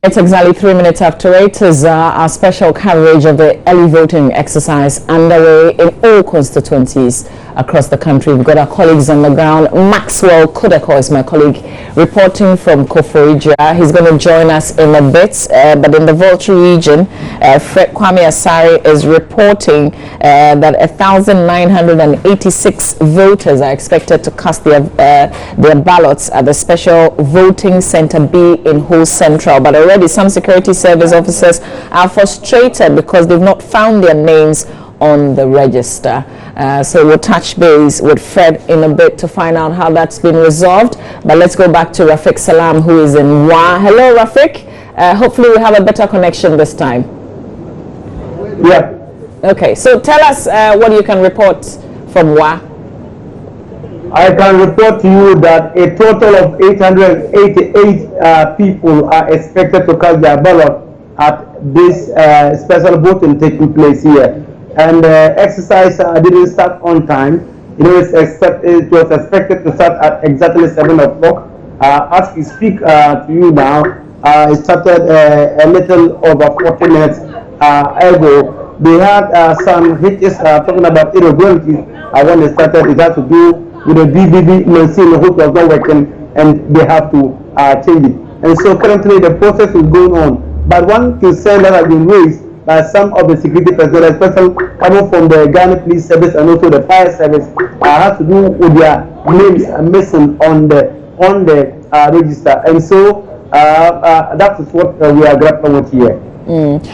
It's exactly 3 minutes after 8 is our special coverage of the early voting exercise underway in all constituencies across the country. We've got our colleagues on the ground. Maxwell Kudeko is my colleague reporting from Koforidua. He's going to join us in a bit, but in the Volta region, Fred Kwame Asari is reporting that 1,986 voters are expected to cast their ballots at the special voting center B in Ho Central. But already some security service officers are frustrated because they've not found their names on the register. So we'll touch base with Fred in a bit to find out how that's been resolved. But let's go back to Rafiq Salam, who is in Wa. Hello, Rafiq. Hopefully we have a better connection this time. Yeah. Okay, so tell us what you can report from Wa. I can report to you that a total of 888 people are expected to cast their ballot at this special voting taking place here. And exercise didn't start on time. You know, it was expected to start at exactly 7 o'clock. As we speak to you now, it started a little over 40 minutes ago. They had some hitches talking about irregularities when they started. It had to do with the DVB machine which was not working, and they have to change it. And so currently the process is going on. But one concern that has been raised by some of the security personnel, especially coming from the Ghana Police Service and also the Fire Service, has to do with their names missing on the register. And so that is what we are grappling with here.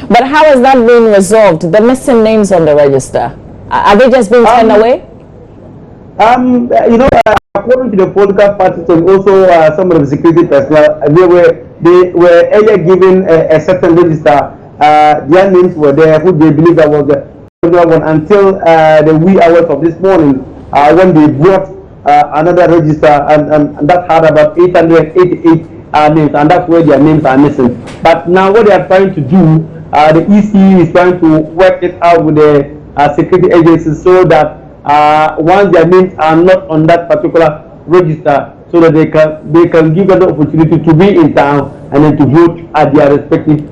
But how has that been resolved? The missing names on the register, are they just being turned away? You know, according to the political parties and also some of the security personnel, they were earlier given a certain register. Their names were there, who they believe that was the original one, until the wee hours of this morning when they brought another register, and that had about 888 names, and that's where their names are missing. But now what they are trying to do, the EC is trying to work it out with the security agencies so that once their names are not on that particular register, so that they can give them the opportunity to be in town and then to vote at their respective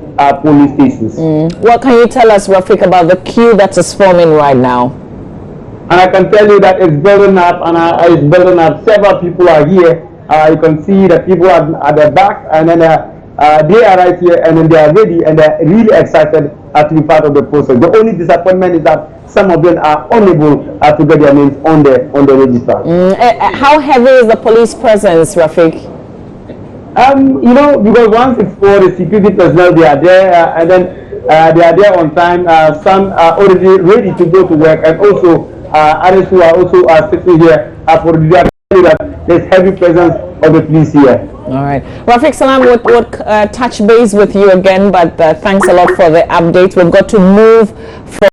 police stations. What can you tell us, Rafiq, about the queue that is forming right now? And I can tell you that it's building up, and it's building up. Several people are here. You can see the people at the back, and then they are right here, and then they are ready, and they're really excited to be part of the process. The only disappointment is that some of them are unable to get their names on the register. How heavy is the police presence, Rafiq? You know, because once it's for the security personnel, they are there, and then they are there on time. Some are already ready to go to work, and also others who are also sitting here for the that there's heavy presence of the police here. All right, Rafiq Salam would touch base with you again, but thanks a lot for the update. We've got to move from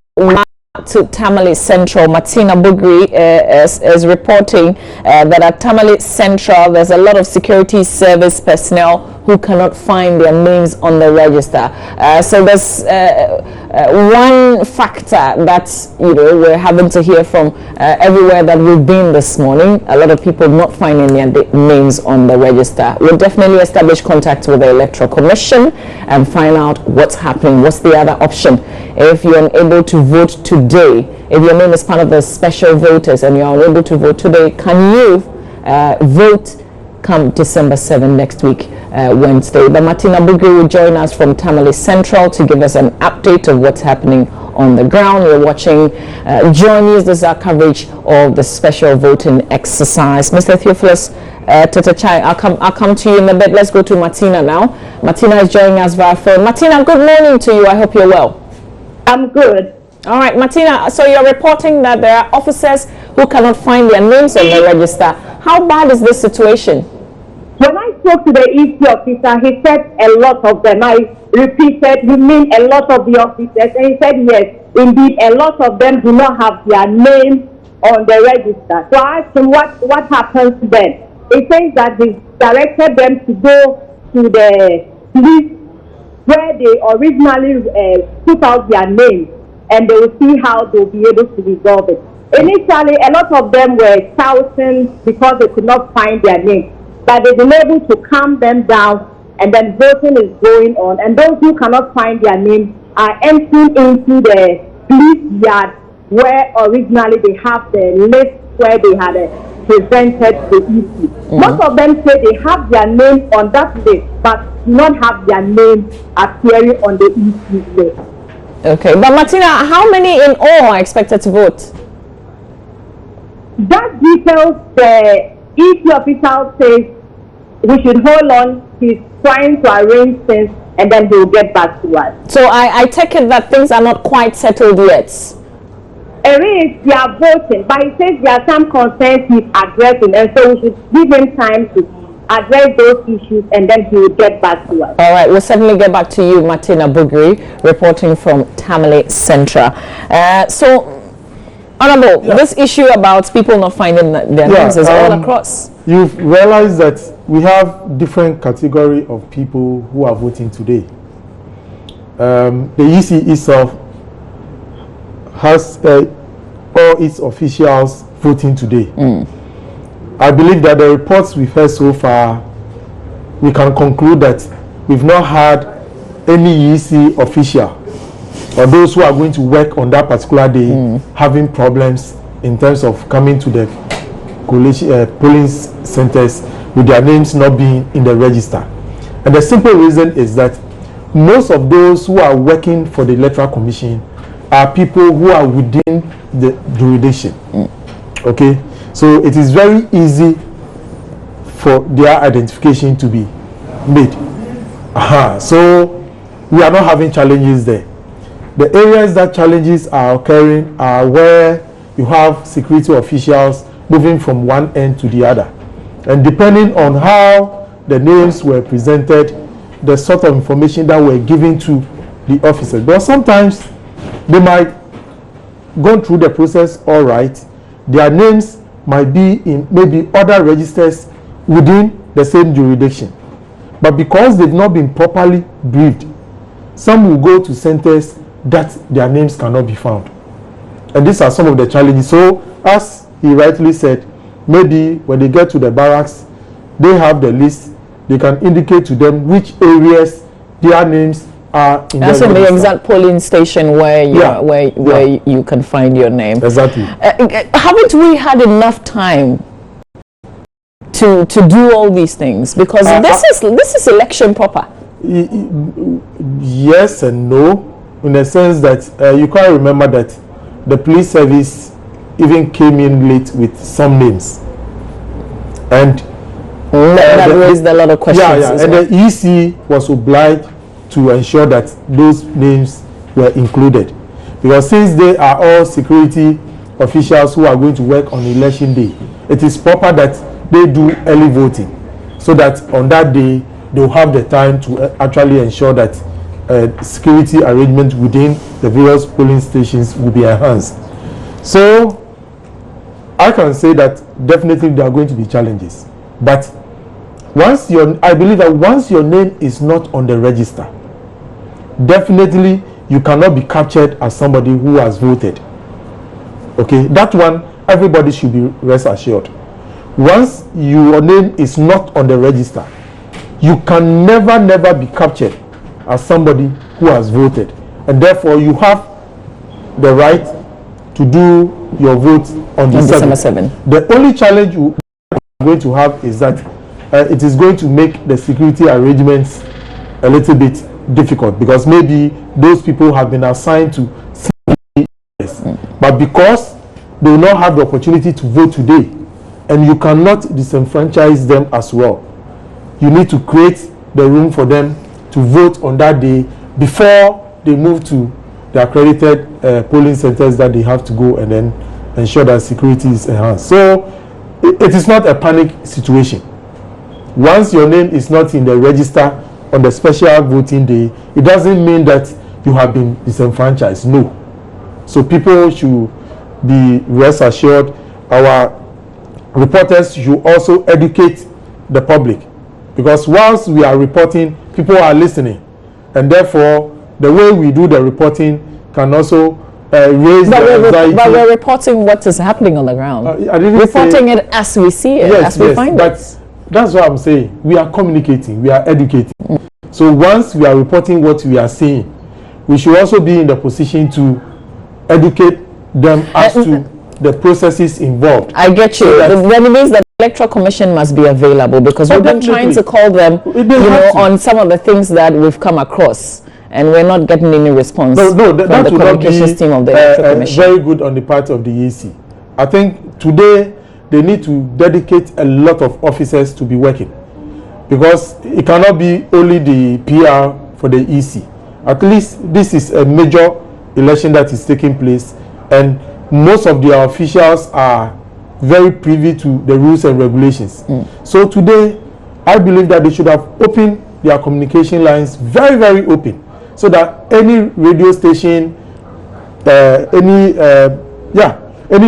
to Tamale Central. Martina Bugri is reporting that at Tamale Central there's a lot of security service personnel who cannot find their names on the register. So there's one factor that we're having to hear from everywhere that we've been this morning. A lot of people not finding their names on the register. We'll definitely establish contact with the Electoral Commission and find out what's happening. What's the other option? If you're unable to vote today, if your name is part of the special voters and you're unable to vote today, can you vote come December 7 next week, Wednesday? But Martina Bugri will join us from Tamale Central to give us an update of what's happening on the ground. You're watching Joy News. This is our coverage of the special voting exercise. Mr. Theophilus Tetechai, I'll come to you in a bit. Let's go to Martina now. Martina is joining us via phone. Martina, good morning to you. I hope you're well. I'm good. All right, Martina, so you're reporting that there are officers who cannot find their names on the register. How bad is this situation? When I spoke to the EC officer, he said a lot of them. I repeated, you mean a lot of the officers? And he said, yes, indeed, a lot of them do not have their names on the register. So I asked him what happens then. He says that they directed them to go to the police where they originally put out their names, and they will see how they'll be able to resolve it. Initially, a lot of them were shouting because they could not find their names, but they've been able to calm them down and then voting is going on, and those who cannot find their name are entering into the police yard where originally they have the list where they had presented the issue. Most of them say they have their name on that list, but do not have their name appearing on the issue list. Okay, but Martina, how many in all are expected to vote? That details the issue official says we should hold on. He's trying to arrange things and then he'll get back to us. So I take it that things are not quite settled yet. It is, they are voting, but he says there are some concerns he's addressing, and so we should give him time to address those issues and then he will get back to us. All right, we'll certainly get back to you, Martina Bugri, reporting from Tamale Central. Honorable, this issue about people not finding their names is all across. You've realized that we have different category of people who are voting today. The EC itself has all its officials voting today. I believe that the reports we've heard so far, we can conclude that we've not had any EC official or those who are going to work on that particular day having problems in terms of coming to the polling centers with their names not being in the register. And the simple reason is that most of those who are working for the Electoral Commission are people who are within the jurisdiction. Okay, so it is very easy for their identification to be made. So we are not having challenges there. The areas that challenges are occurring are where you have security officials moving from one end to the other, and depending on how the names were presented, the sort of information that were given to the officers, but sometimes they might go through the process all right, their names might be in maybe other registers within the same jurisdiction, but because they've not been properly briefed, some will go to centers that their names cannot be found. And these are some of the challenges. So as he rightly said, maybe when they get to the barracks, they have the list, they can indicate to them which areas their names are in. That's in the exact polling station where you can find your name. Exactly. Haven't we had enough time to do all these things? Because this is election proper. Yes and no, in the sense that you can't remember that the police service even came in late with some names, and that raised a lot of questions. And the EC was obliged to ensure that those names were included, because since they are all security officials who are going to work on election day, it is proper that they do early voting, so that on that day they'll have the time to actually ensure that security arrangement within the various polling stations will be enhanced. So I can say that definitely there are going to be challenges, but I believe that once your name is not on the register, definitely you cannot be captured as somebody who has voted. Okay, that one everybody should be rest assured. Once your name is not on the register, you can never be captured as somebody who has voted, and therefore you have the right to do your vote on December 7th. The only challenge you are going to have is that it is going to make the security arrangements a little bit difficult, because maybe those people have been assigned to but because they will not have the opportunity to vote today, and you cannot disenfranchise them as well, you need to create the room for them to vote on that day before they move to the accredited polling centers that they have to go, and then ensure that security is enhanced. So it is not a panic situation. Once your name is not in the register on the special voting day, it doesn't mean that you have been disenfranchised. No. So people should be rest assured. Our reporters should also educate the public, because once we are reporting, people are listening, and therefore the way we do the reporting can also raise the anxiety. But we're reporting what is happening on the ground. Reporting it as we see it, as we find it. That's what I'm saying. We are communicating, we are educating. So once we are reporting what we are seeing, we should also be in the position to educate them as to the processes involved. I get you. So then it means that the Electoral Commission must be available, because we've been trying to call them, on some of the things that we've come across, and we're not getting any response from the communications team of the Electoral Commission. Very good on the part of the EC. I think today they need to dedicate a lot of officers to be working, because it cannot be only the PR for the EC. At least this is a major election that is taking place, and most of their officials are very privy to the rules and regulations. So today, I believe that they should have opened their communication lines very, very open, so that any radio station, any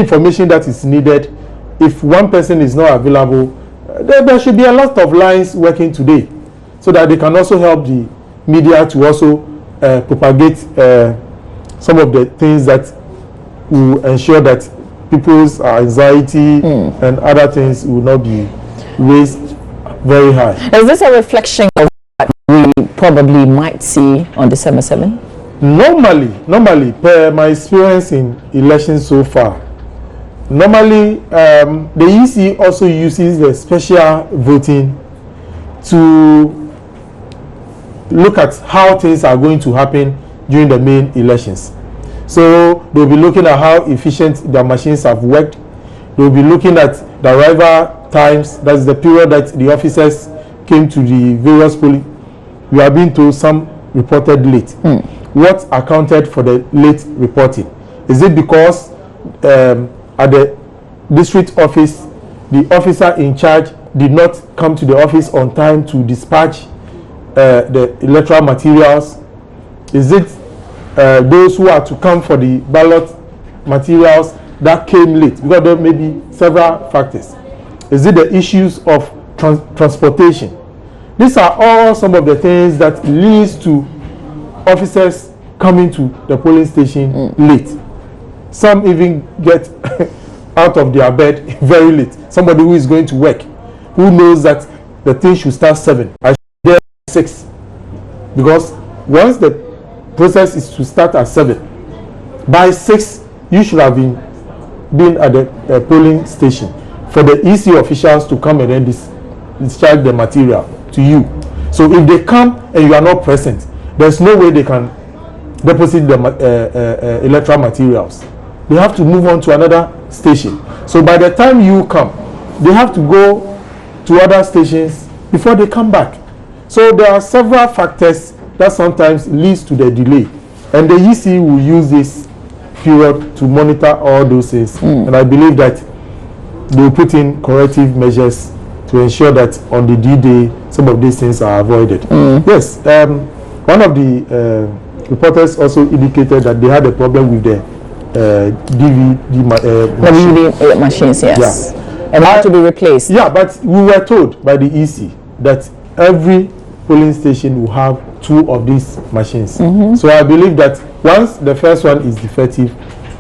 information that is needed, if one person is not available, there should be a lot of lines working today, so that they can also help the media to also propagate some of the things that will ensure that people's anxiety and other things will not be raised very high. Is this a reflection of what we probably might see on December 7th? Normally, per my experience in elections so far, normally the EC also uses the special voting to look at how things are going to happen during the main elections. So they'll be looking at how efficient their machines have worked. They'll be looking at the arrival times, that's the period that the officers came to the various polling. We are being told some reported late. What accounted for the late reporting? Is it because at the district office, the officer in charge did not come to the office on time to dispatch the electoral materials? Is it those who are to come for the ballot materials that came late? Because there may be several factors. Is it the issues of transportation? These are all some of the things that leads to officers coming to the polling station late. Some even get out of their bed very late. Somebody who is going to work, who knows that the thing should start 7, I should be there at 6. Because once the process is to start at 7, by 6 you should have been at the polling station for the EC officials to come and then discharge the material to you. So if they come and you are not present, there's no way they can deposit the electoral materials. They have to move on to another station. So by the time you come, they have to go to other stations before they come back. So there are several factors that sometimes leads to the delay, and the EC will use this period to monitor all those things. And I believe that they will put in corrective measures to ensure that on the D-Day some of these things are avoided. Yes, one of the reporters also indicated that they had a problem with the DVD machines, yes. Yeah. And had to be replaced. Yeah, but we were told by the EC that every polling station will have 2 of these machines. So I believe that once the first one is defective,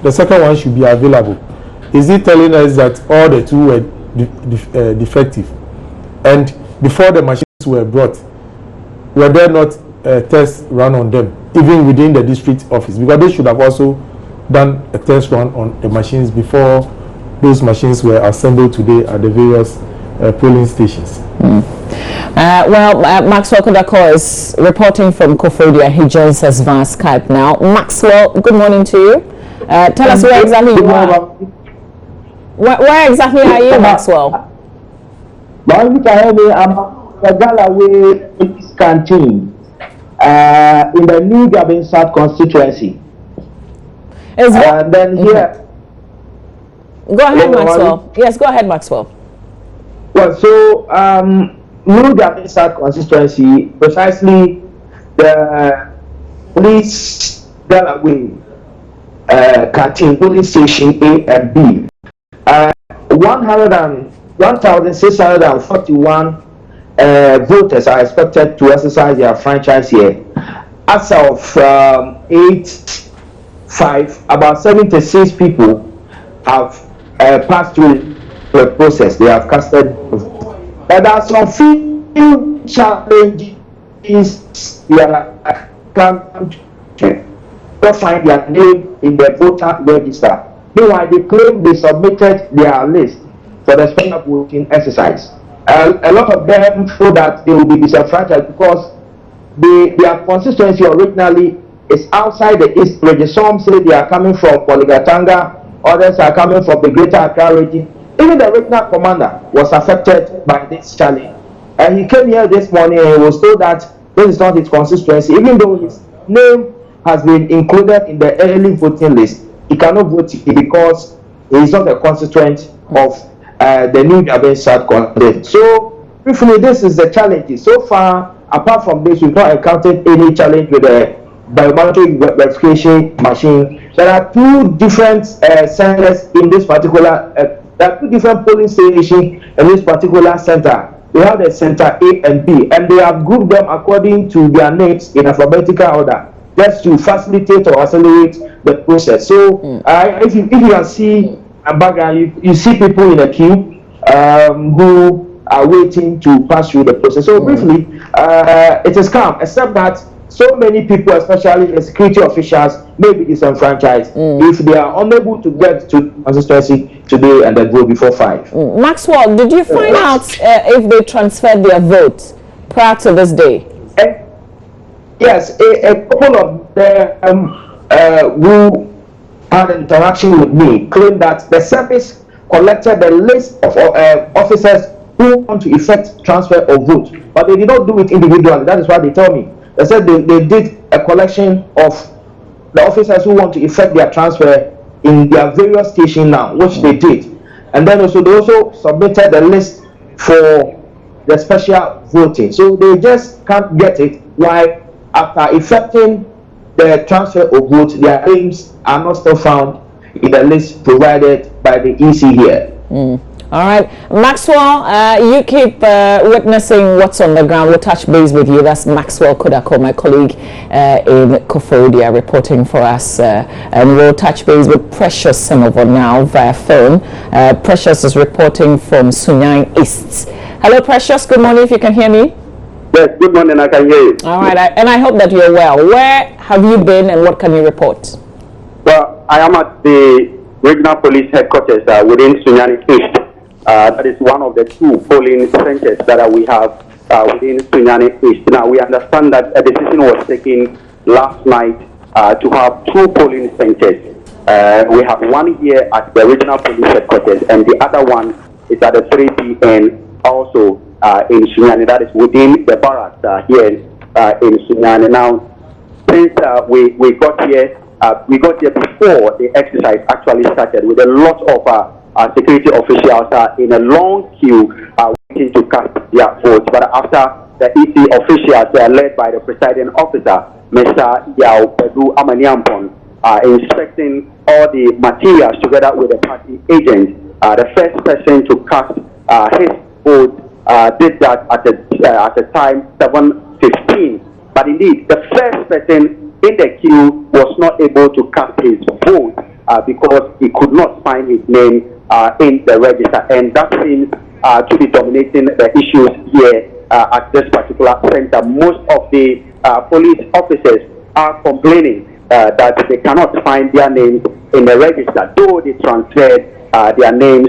the second one should be available. Is it telling us that all the 2 were defective? And before the machines were brought, were there not tests run on them, even within the district office? Because they should have also done a test run on the machines before those machines were assembled today at the various polling stations. Maxwell Kodako is reporting from Koforidua. He joins us via Skype now. Maxwell, good morning to you. Tell us where exactly you are. Where exactly are you, Maxwell? I'm at the Galway Police Canteen in the New Gavin South constituency. Then here. Go ahead, Maxwell. Yes, go ahead, Maxwell. Well, so New Gavin South constituency, precisely the police Galway canteen, police station A and B. 1,641 voters are expected to exercise their franchise here. As of 8/5, about 76 people have passed through the process. They have casted. But there are some few challenges since they are come to find their name in the voter register. Meanwhile, they claim they submitted their list for the special voting exercise. A lot of them feel that they will be disenfranchised because their constituency originally is outside the East region. Some say they are coming from Poligatanga, others are coming from the Greater Accra region. Even the regional commander was affected by this challenge. And he came here this morning and he was told that this is not his constituency, even though his name has been included in the early voting list. He cannot vote because he is not a constituent of the new Jabin-Sad candidate. So, briefly, this is the challenge. So far, apart from this, we've not encountered any challenge with the biometric verification machine. There are two different centers in this particular, there are two different polling stations in this particular center. We have the center A and B, and they have grouped them according to their names in alphabetical order, just to facilitate or accelerate the process. So, if you can see a background, you see people in a queue who are waiting to pass through the process. So, briefly, it is calm, except that so many people, especially the security officials, may be disenfranchised if they are unable to get to constituency today and then vote before 5. Maxwell, did you find out if they transferred their votes prior to this day? Yes, a couple of them who had an interaction with me claimed that the service collected the list of officers who want to effect transfer of vote, but they did not do it individually. That is what they told me. They said they did a collection of the officers who want to effect their transfer in their various stations now, which they did. And then also they also submitted the list for the special voting. So they just can't get it. Why? After effecting the transfer of vote, their names are not still found in the list provided by the EC here. All right, Maxwell, you keep witnessing what's on the ground. We'll touch base with you. That's Maxwell Kodako, my colleague in Koforidua, reporting for us. And we'll touch base with Precious Semovo now via phone. Precious is reporting from Sunyani East. Hello, Precious. Good morning, if you can hear me. Yes, good morning. I can hear you. All right, and I hope that you're well. Where have you been and what can you report? Well, I am at the regional police headquarters within Sunyani East. That is one of the two polling centers that we have within Sunyani East. Now, we understand that a decision was taken last night to have two polling centers. We have one here at the regional police headquarters, and the other one is at the 3PN also in Sunyani. That is within the barracks here in Sunyani. Now, since we got here before the exercise actually started, with a lot of security officials in a long queue waiting to cast their votes. But after the EC officials led by the presiding officer, Mr. Yao Pedu Amaniampon, inspecting all the materials together with the party agents, the first person to cast his vote did that at the time 7:15. But indeed, the first person in the queue was not able to cast his vote because he could not find his name in the register, and that seems to be dominating the issues here at this particular center. Most of the police officers are complaining that they cannot find their names in the register, though they transferred their names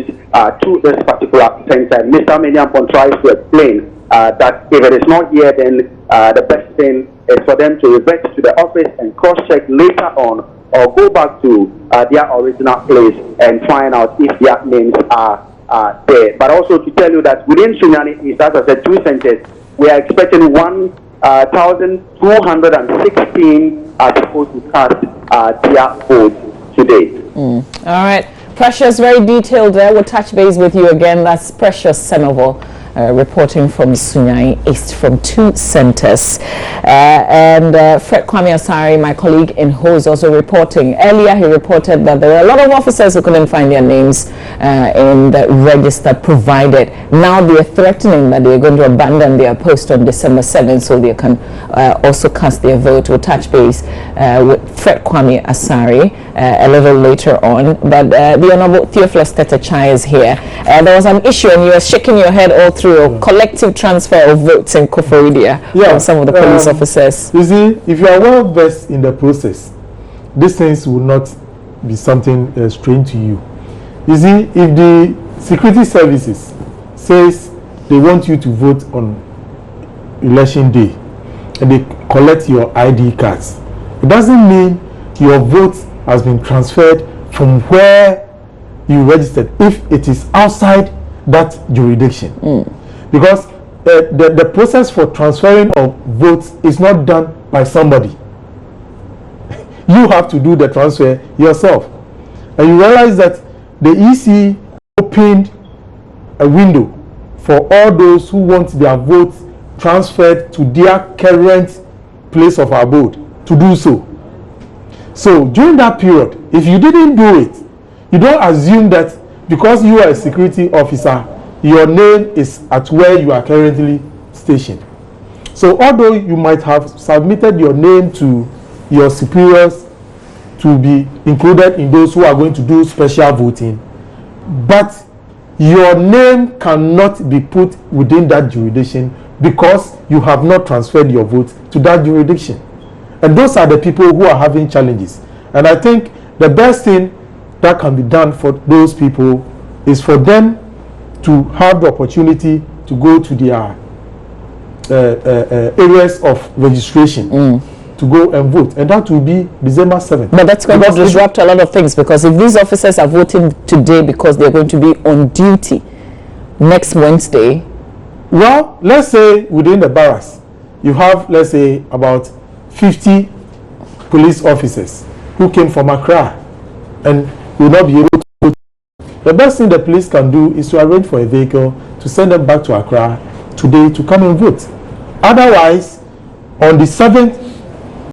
to this particular center. Mr. Menyampon tries to explain that if it is not here, then the best thing is for them to revert to the office and cross-check later on, or go back to their original place and find out if their names are there. But also to tell you that within Sunyani East, as I said, two centers, we are expecting 1,216 people to cast their votes today. All right. Precious, very detailed there. We'll touch base with you again. That's Precious Semovo. Reporting from Sunyani East from two centers. And Fred Kwame Asari, my colleague in Ho, is also reporting. Earlier, he reported that there were a lot of officers who couldn't find their names in the register provided. Now they're threatening that they're going to abandon their post on December 7th so they can also cast their vote. We'll touch base with Fred Kwame Asari a little later on. But the Honorable Theophilus Tetechai is here. There was an issue and you were shaking your head all through through a collective transfer of votes in Koforidua from some of the police officers? You see, if you are well versed in the process, these things will not be something strange to you. You see, if the security services says they want you to vote on election day and they collect your ID cards, it doesn't mean your vote has been transferred from where you registered if it is outside that jurisdiction. Because the process for transferring of votes is not done by somebody. You have to do the transfer yourself. And you realize that the EC opened a window for all those who want their votes transferred to their current place of abode to do so. So during that period, if you didn't do it, you don't assume that because you are a security officer, your name is at where you are currently stationed. So although you might have submitted your name to your superiors to be included in those who are going to do special voting, but your name cannot be put within that jurisdiction because you have not transferred your vote to that jurisdiction. And those are the people who are having challenges. And I think the best thing that can be done for those people is for them to have the opportunity to go to their areas of registration to go and vote, and that will be December 7th. But that's going to disrupt a lot of things, because if these officers are voting today because they're going to be on duty next Wednesday, well, let's say within the barracks you have, let's say, about 50 police officers who came from Accra and will not be able to vote. The best thing the police can do is to arrange for a vehicle to send them back to Accra today to come and vote. Otherwise, on the 7th,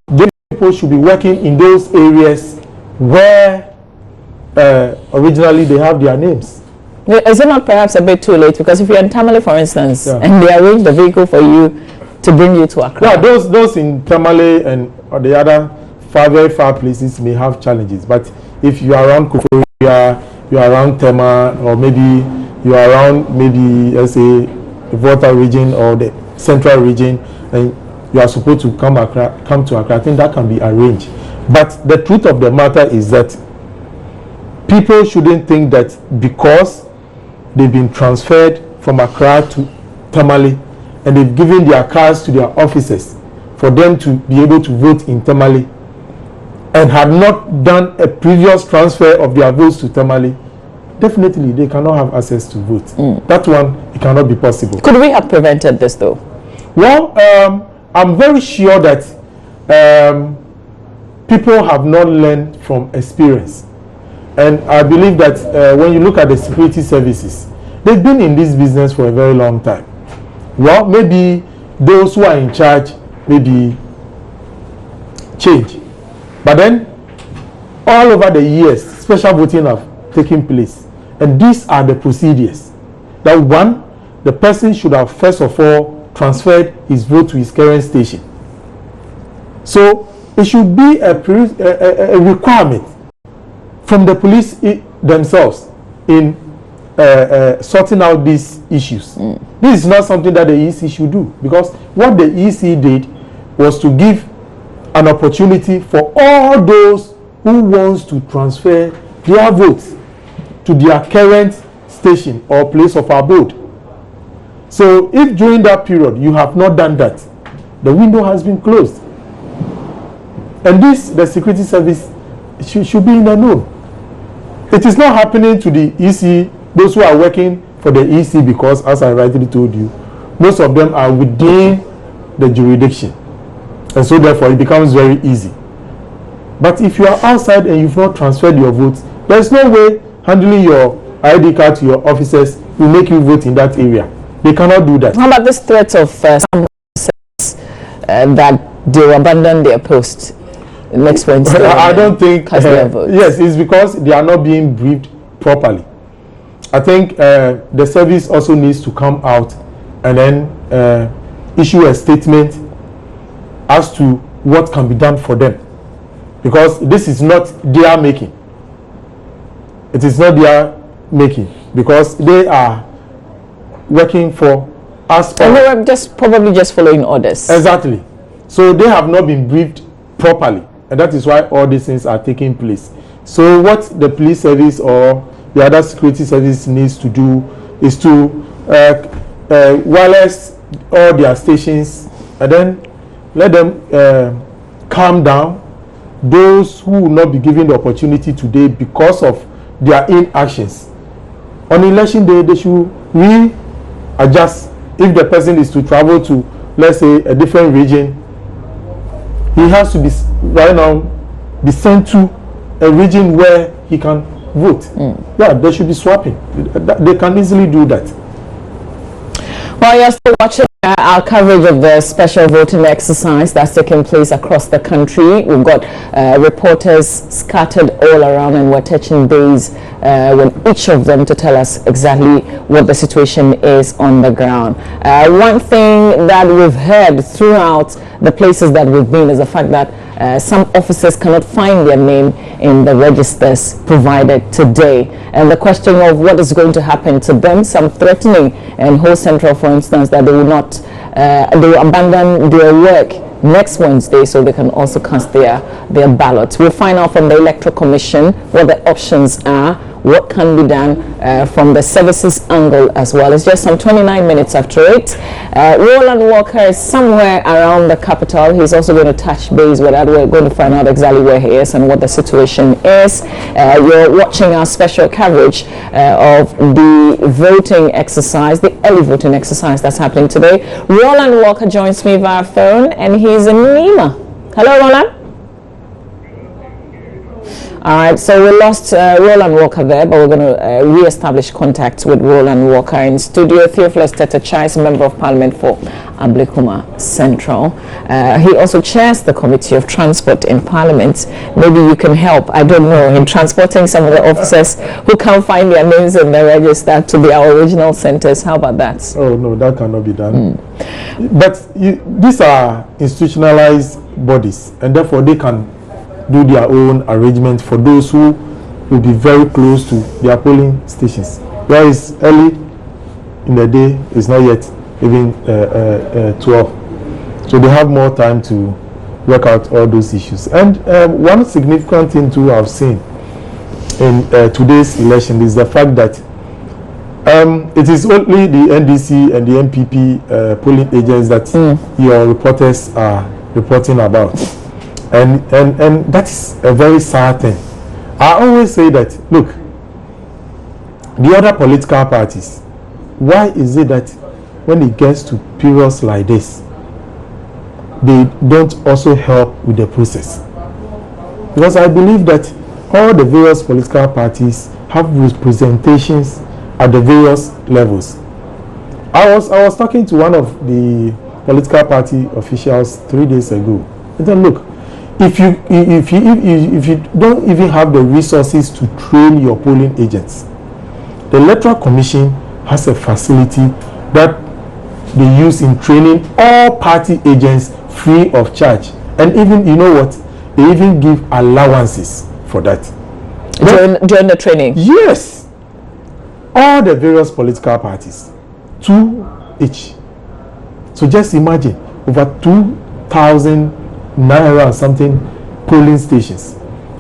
those people should be working in those areas where originally they have their names. Is it not perhaps a bit too late? Because if you're in Tamale, for instance, and they arrange the vehicle for you to bring you to Accra. Yeah, those in Tamale and the other very far places may have challenges. But if you are around Koforidua, you are around Tema, or maybe you are around, maybe, let's say, the Volta region or the Central region, and you are supposed to come to Accra, I think that can be arranged. But the truth of the matter is that people shouldn't think that because they've been transferred from Accra to Tamale and they've given their cards to their officers for them to be able to vote in Tamale and have not done a previous transfer of their votes to Tamale, definitely they cannot have access to vote. That one, it cannot be possible. Could we have prevented this though? Well, I'm very sure that people have not learned from experience. And I believe that when you look at the security services, they've been in this business for a very long time. Well, maybe those who are in charge maybe change. But then, all over the years, special voting have taken place. And these are the procedures. That one, the person should have first of all transferred his vote to his current station. So, it should be a requirement from the police themselves in sorting out these issues. This is not something that the EC should do, because what the EC did was to give an opportunity for all those who wants to transfer their votes to their current station or place of abode. So if during that period you have not done that, the window has been closed. And this, the security service should be in the know. It is not happening to the EC, those who are working for the EC, because, as I rightly told you, most of them are within the jurisdiction. And so therefore it becomes very easy. But if you are outside and you've not transferred your votes, there's no way handling your ID card to your officers will make you vote in that area. They cannot do that. How about this threat of some that they will abandon their post next Wednesday? I don't think. Yes, it's because they are not being briefed properly. I think the service also needs to come out and then issue a statement as to what can be done for them, because this is not their making. It is not their making, because they are working for us. And they were probably just following orders. Exactly. So they have not been briefed properly, and that is why all these things are taking place. So what the police service or the other security service needs to do is to wireless all their stations and then let them calm down. Those who will not be given the opportunity today because of their inactions. On election day, they should readjust. If the person is to travel to, let's say, a different region, he has to be right now be sent to a region where he can vote. Yeah, they should be swapping. They can easily do that. Well, you're still watching our coverage of the special voting exercise that's taking place across the country. We've got reporters scattered all around, and we're touching base with each of them to tell us exactly what the situation is on the ground. One thing that we've heard throughout the places that we've been is the fact that some officers cannot find their name in the registers provided today, and the question of what is going to happen to them, some threatening in Ho Central, for instance, that they will not they will abandon their work next Wednesday so they can also cast their ballots. We'll find out from the Electoral Commission what the options are, what can be done from the services angle as well. It's just some 29 minutes after 8. Roland Walker is somewhere around the capital. He's also going to touch base with that. We're going to find out exactly where he is and what the situation is. You're watching our special coverage of the voting exercise, the early voting exercise that's happening today. Roland Walker joins me via phone, and he's in Nema. Hello, Roland. All right, so we lost Roland Walker there, but we're going to re-establish contact with Roland Walker in studio. Theophilus Tetachai is a member of Parliament for Tamale Central. He also chairs the Committee of Transport in Parliament. Maybe you can help, I don't know, in transporting some of the officers who can't find their names in the register to their original centers. How about that? Oh, no, that cannot be done. But these are institutionalized bodies, and therefore they can do their own arrangement for those who will be very close to their polling stations. Where it's early in the day, it's not yet even 12. So they have more time to work out all those issues. And one significant thing too I've seen in today's election is the fact that it is only the NDC and the MPP polling agents that your reporters are reporting about. And that is a very sad thing. I always say that, look, the other political parties, why is it that when it gets to periods like this, they don't also help with the process? Because I believe that all the various political parties have representations at the various levels. I was talking to one of the political party officials 3 days ago. I said, look, if you don't even have the resources to train your polling agents, the Electoral Commission has a facility that they use in training all party agents free of charge. And even, you know what, they even give allowances for that. During the training? Yes. All the various political parties, 2 each. So just imagine, over 2,000 naira or something polling stations,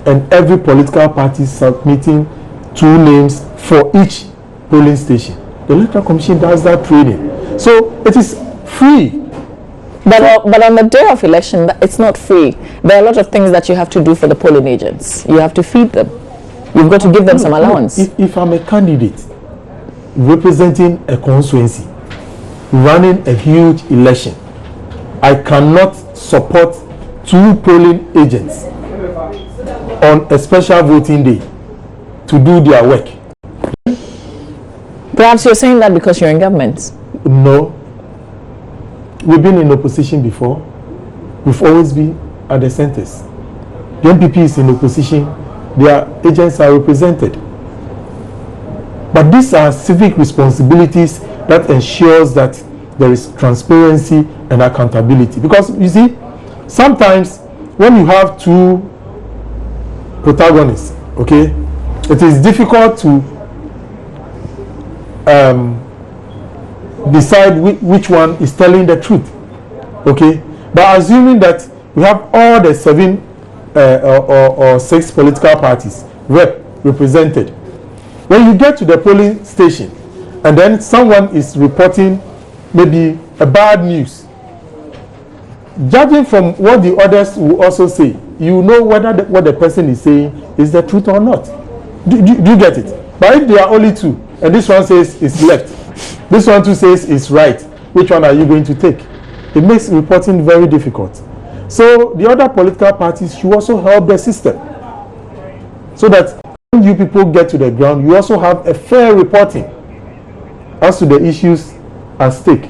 and every political party submitting 2 names for each polling station. The Electoral Commission does that training, so it is free. But on the day of election, it's not free. There are a lot of things that you have to do for the polling agents. You have to feed them. You've got to give them some allowance. If I'm a candidate representing a constituency, running a huge election, I cannot support 2 polling agents on a special voting day to do their work. Perhaps you're saying that because you're in government. No. We've been in opposition before. We've always been at the centers. The MPP is in opposition. Their agents are represented. But these are civic responsibilities that ensures that there is transparency and accountability. Because you see, sometimes when you have 2 protagonists, okay, it is difficult to decide which one is telling the truth. Okay, but assuming that we have all the 7 or 6 political parties represented, when you get to the polling station and then someone is reporting maybe a bad news, judging from what the others will also say, you know whether what the person is saying is the truth or not. Do you get it? But if there are only 2 and this one says it's left, this one too says it's right, which one are you going to take? It makes reporting very difficult. So the other political parties should also help the system, so that when you people get to the ground, you also have a fair reporting as to the issues at stake.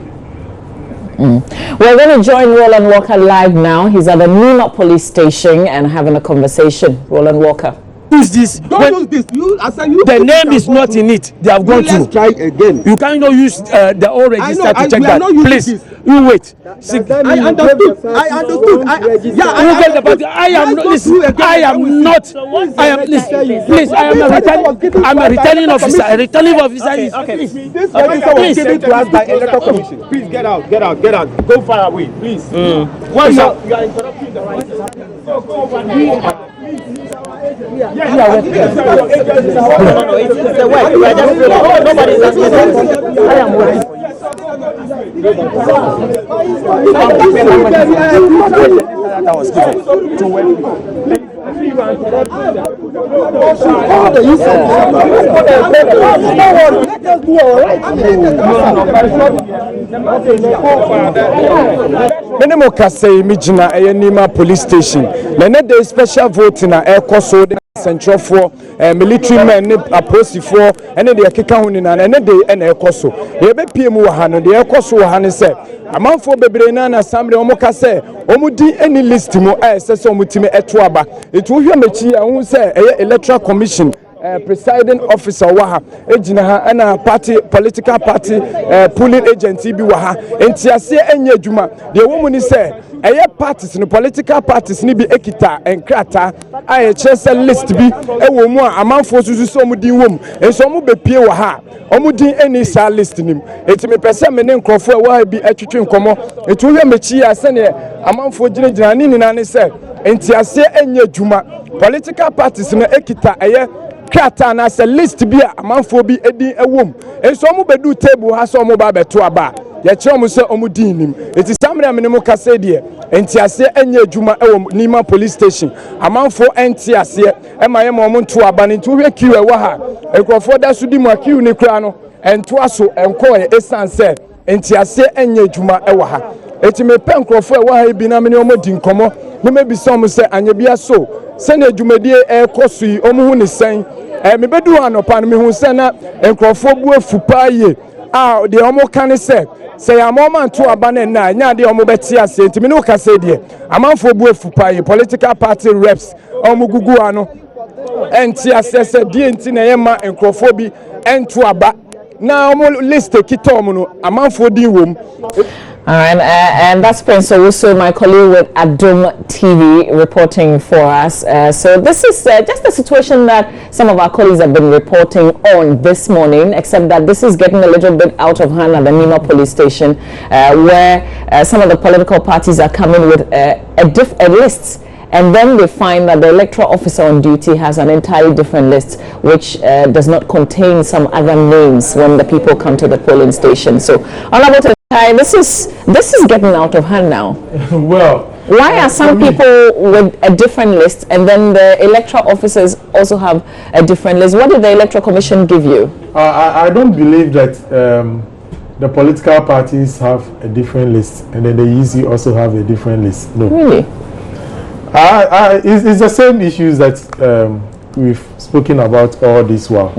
We're going to join Roland Walker live now. He's at the Nema police station and having a conversation. Roland Walker. Use this. Don't use this. The name is not in it. They have gone Let's to. try again. You cannot use the old register to check that. Please, you wait. I understood. I understood. I am not. Please. I am a returning officer. A returning officer. Okay. This register was given to us by electoral commission. Please get out. Go far away, please. Why you are interrupting the right? It's the way. We are just nobody is asking. I am working. That was given to when Minimum Kasei Mijina Nima police station. The special vote in a Koforidua Central for military men, a post for, and then the Kikahun and then the Koso. Ebe PM Wahano, the Koso Wahane said, a month for Bebrena Assembly Omokase, Omudi any list mo SS Omutime Etwaba. It will hear Mechi and say electoral commission. Presiding officer waha ejina and a political party polling agency bi waha entiase enye adwuma the woman say parties no political parties ni bi ekita enkrata a chese list bi ewo mu a amanfo susu so mu din wom enso mu bepie waha omu din eni sa list nim etime pese me ne nkrofo waha bi atwetwe nkomo etu hwe mechi ase ne amanfo gina ni nina ne say entiase enye adwuma political parties no ekita Krata na se list bi a amanfo bi edin ewom enso omu bedu table ha so omu ba beto aba ye kire omu se omu din nim eti samre me ne mu kase de entiase enye adwuma ewom Nima police station amanfo entiase e ma ye ma omu nto aba ne nto hwe kiwe wa ha ekrofo da so di mu akiu ne kura no ento aso enko ye esanse entiase enye adwuma ewa ha eti me pe nkrofo ewa ha bi na me ne omu di nkomo ne me bi so omu se anye bia so se na adwumadie ekoso yi omu hu ne sen me bedu anopa no me hu se na enkrofo bu afupa ye de omo kan se ya moma nto aba na na nya de omo beti ase ntimi no ka se de amanfo bu afupa ye political party reps omo gugu ano enti asese de enti na ye ma enkrofo bi ento aba na omo list kitom no amanfo din wom. All right, and that's Prince also my colleague with Adum TV reporting for us. So this is just the situation that some of our colleagues have been reporting on this morning, except that this is getting a little bit out of hand at the Nema police station, where some of the political parties are coming with a list. And then they find that the electoral officer on duty has an entirely different list, which does not contain some other names when the people come to the polling station. So, Honorable this is getting out of hand now. Well, why are some people with a different list and then the electoral officers also have a different list? What did the electoral commission give you? I don't believe that the political parties have a different list and then the EC also have a different list. No. Really? It's the same issues that we've spoken about all this while.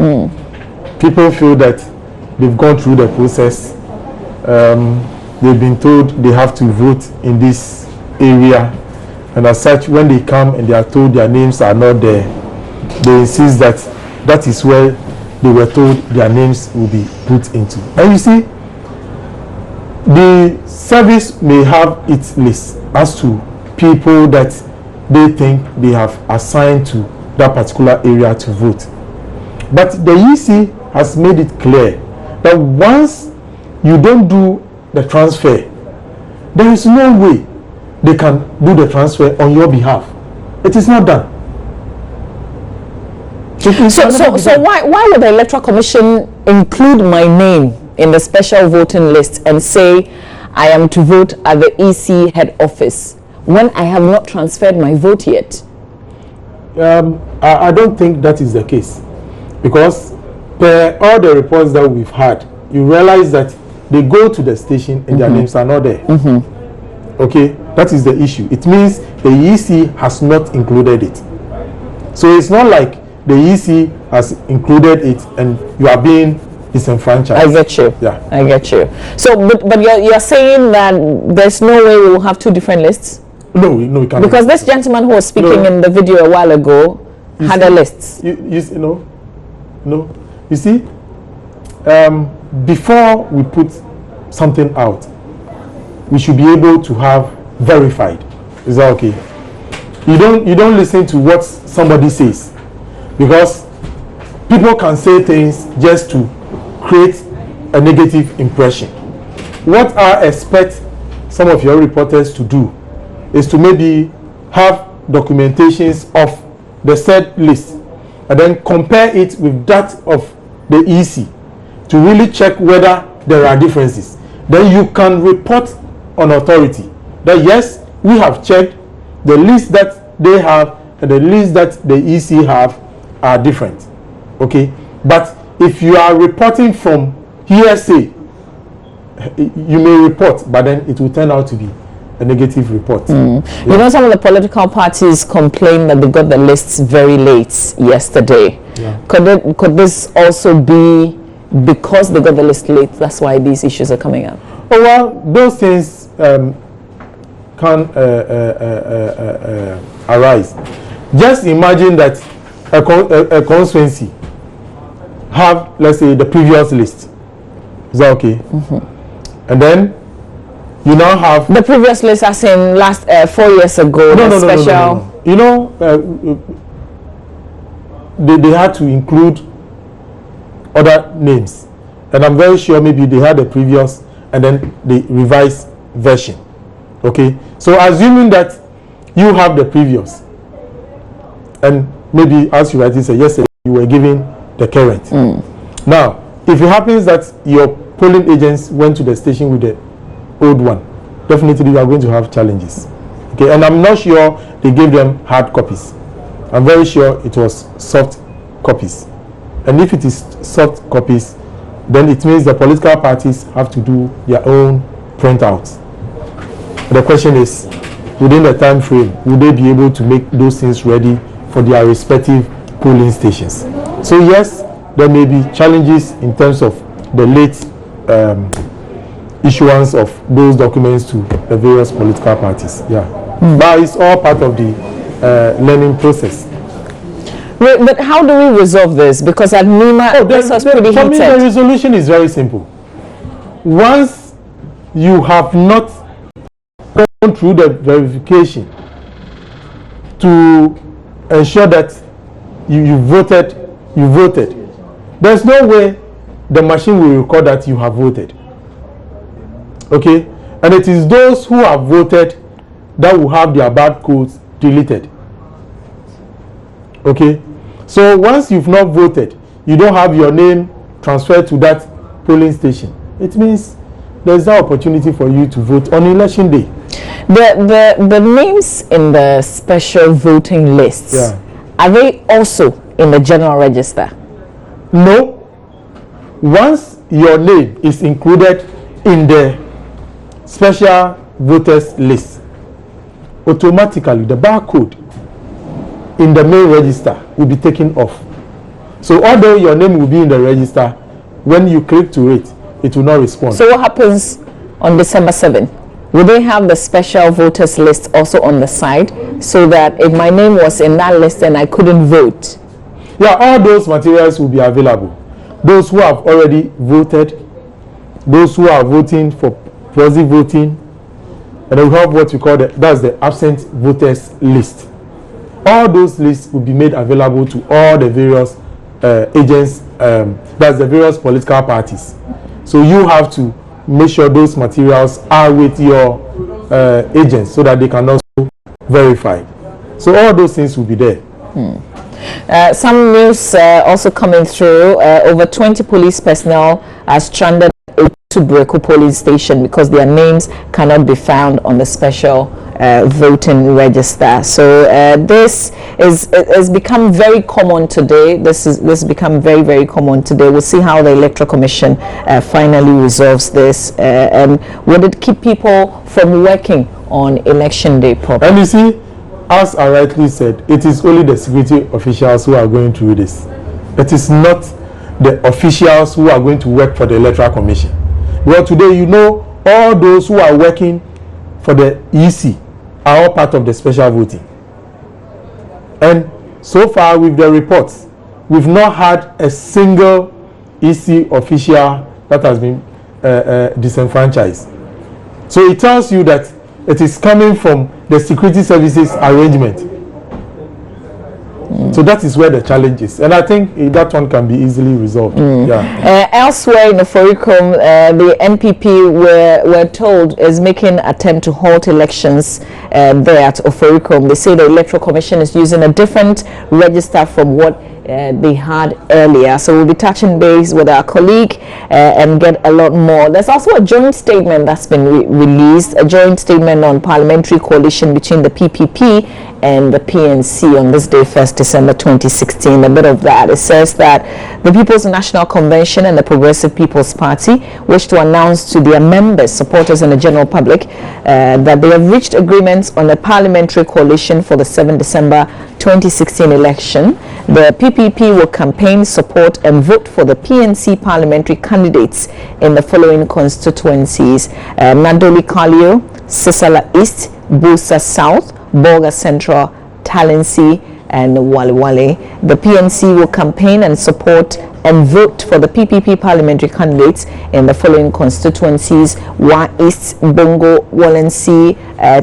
People feel that they've gone through the process. They've been told they have to vote in this area, and as such, when they come and they are told their names are not there, they insist that that is where they were told their names will be put into. And you see, the service may have its list as to people that they think they have assigned to that particular area to vote, but the EC has made it clear that once you don't do the transfer, there is no way they can do the transfer on your behalf. It is not done. So why would the Electoral Commission include my name in the special voting list and say I am to vote at the EC head office when I have not transferred my vote yet? I don't think that is the case, because per all the reports that we've had, you realize that they go to the station and their names are not there. Okay, that is the issue. It means the EC has not included it. So it's not like the EC has included it and you are being disenfranchised. I get you. Yeah, I get you. So, but you're saying that there's no way we will have two different lists? No, we can't. Because this gentleman who was speaking in the video a while ago had a list. You see, before we put something out, we should be able to have verified. Is that okay? You don't listen to what somebody says, because people can say things just to create a negative impression. What I expect some of your reporters to do is to maybe have documentations of the said list and then compare it with that of the EC to really check whether there are differences. Then you can report on authority that yes, we have checked, the list that they have and the list that the EC have are different. Okay, but if you are reporting from hearsay, you may report, but then it will turn out to be a negative report. Yeah. You know, some of the political parties complained that they got the lists very late yesterday. Yeah. Could this also be because they got the list late, that's why these issues are coming up? Oh, well, those things can arise. Just imagine that a constituency have, let's say, the previous list. Is that okay? And then you now have the previous list, as in last 4 years ago. No. You know, they had to include other names, and I'm very sure maybe they had the previous and then the revised version. Okay, so assuming that you have the previous, and maybe as you rightly said yesterday, you were given the current. Now, if it happens that your polling agents went to the station with the old one, definitely you are going to have challenges. Okay, and I'm not sure they gave them hard copies. I'm very sure it was soft copies. And if it is soft copies, then it means the political parties have to do their own printouts. The question is, within the time frame, will they be able to make those things ready for their respective polling stations? So yes, there may be challenges in terms of the late issuance of those documents to the various political parties. Yeah, but it's all part of the learning process. But how do we resolve this? Because at Nema, this was pretty heated. For me, the resolution is very simple. Once you have not gone through the verification to ensure that you voted, there's no way the machine will record that you have voted. Okay, and it is those who have voted that will have their barcodes deleted. Okay, so once you've not voted, you don't have your name transferred to that polling station. It means there's no opportunity for you to vote on election day. The names in the special voting lists, are they also in the general register? No. Once your name is included in the special voters list, automatically the barcode in the main register will be taken off. So although your name will be in the register, when you click to it, it will not respond. So what happens on December 7th? Will they have the special voters list also on the side, so that if my name was in that list and I couldn't vote? Yeah, all those materials will be available. Those who have already voted, those who are voting for proxy voting, and then we have what we call that's the absent voters list. All those lists will be made available to all the various agents, that's the various political parties. So you have to make sure those materials are with your agents so that they can also verify. So all those things will be there. Some news also coming through. Over 20 police personnel are stranded to Breku police station because their names cannot be found on the special voting register. So this is become very common today. This become very common today. We'll see how the Electoral Commission finally resolves this, and would it keep people from working on election day properly? And you see, as I rightly said, it is only the security officials who are going through this. It is not the officials who are going to work for the Electoral Commission. Well, today, you know, all those who are working for the EC are all part of the special voting. And so far, with the reports, we've not had a single EC official that has been disenfranchised. So it tells you that it is coming from the security services arrangement. So that is where the challenge is, and I think that one can be easily resolved. Yeah. Elsewhere in the Koforidua, the NPP were told is making an attempt to halt elections there at Koforidua. They say the Electoral Commission is using a different register from what they had earlier. So we'll be touching base with our colleague and get a lot more. There's also a joint statement that's been released, a joint statement on parliamentary coalition between the PPP and the PNC on this day, 1st December 2016. A bit of that. It says that the People's National Convention and the Progressive People's Party wish to announce to their members, supporters and the general public that they have reached agreements on a parliamentary coalition for the 7th December 2016 election. The PPP will campaign, support and vote for the PNC parliamentary candidates in the following constituencies: Nadoli Kalio, Sisala East, Busa South, Bolga Central, Talensi and Wale. The PNC will campaign and support and vote for the PPP parliamentary candidates in the following constituencies: Wa East, Bongo, Walensi,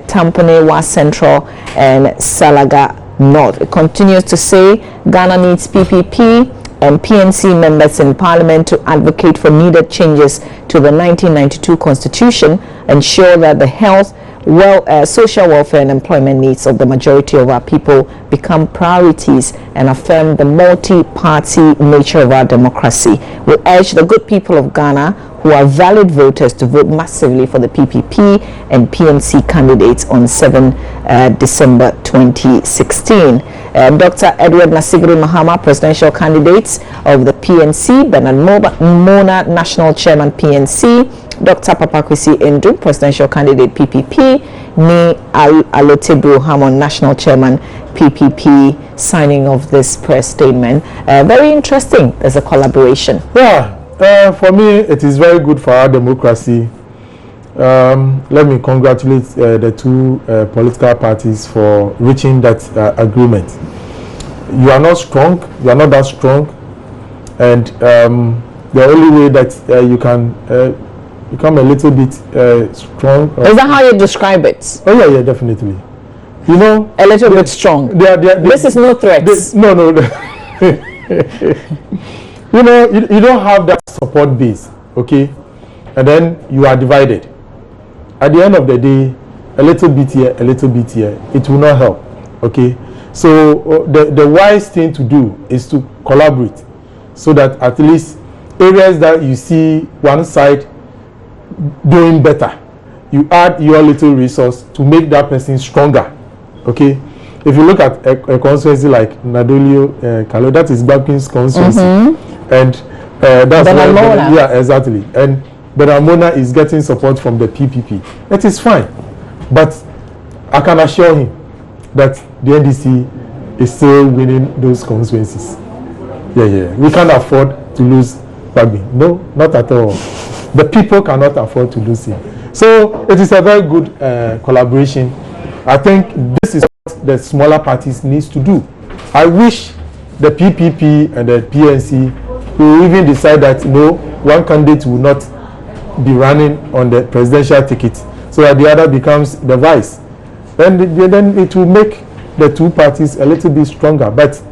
Tampone, Wa Central and Salaga North. It continues to say Ghana needs PPP and PNC members in Parliament to advocate for needed changes to the 1992 Constitution, ensure that the health, social welfare and employment needs of the majority of our people become priorities, and affirm the multi-party nature of our democracy. We urge the good people of Ghana who are valid voters to vote massively for the PPP and PNC candidates on 7 December 2016. Dr. Edward Nasigri Mahama, presidential candidates of the PNC, Bernard Mona, national chairman PNC, Dr. Papakwesi Indu, presidential candidate PPP, Ni Alotebru Hamon, national chairman PPP, signing of this press statement. Very interesting. There's a collaboration. Yeah, for me, it is very good for our democracy. Let me congratulate the two political parties for reaching that agreement. You are not strong. You are not that strong, and the only way that you can become a little bit strong. Is that how you describe it? Oh yeah, definitely. You know, a little bit strong. This is no threats. No. You know, you don't have that support base, okay, and then you are divided. At the end of the day, a little bit here, it will not help, okay. So the wise thing to do is to collaborate, so that at least areas that you see one side doing better, you add your little resource to make that person stronger, okay. If you look at a constituency like Nadolio Kalo, that is Babkin's constituency, and that's why, yeah, exactly, and Benamona is getting support from the PPP. It is fine, but I can assure him that the NDC is still winning those constituencies. Yeah, we can't afford to lose Bagby. No, not at all. The people cannot afford to lose him. So it is a very good collaboration. I think this is what the smaller parties needs to do. I wish the PPP and the PNC will even decide that no, one candidate will not be running on the presidential ticket, so that the other becomes the vice. Then it will make the two parties a little bit stronger. But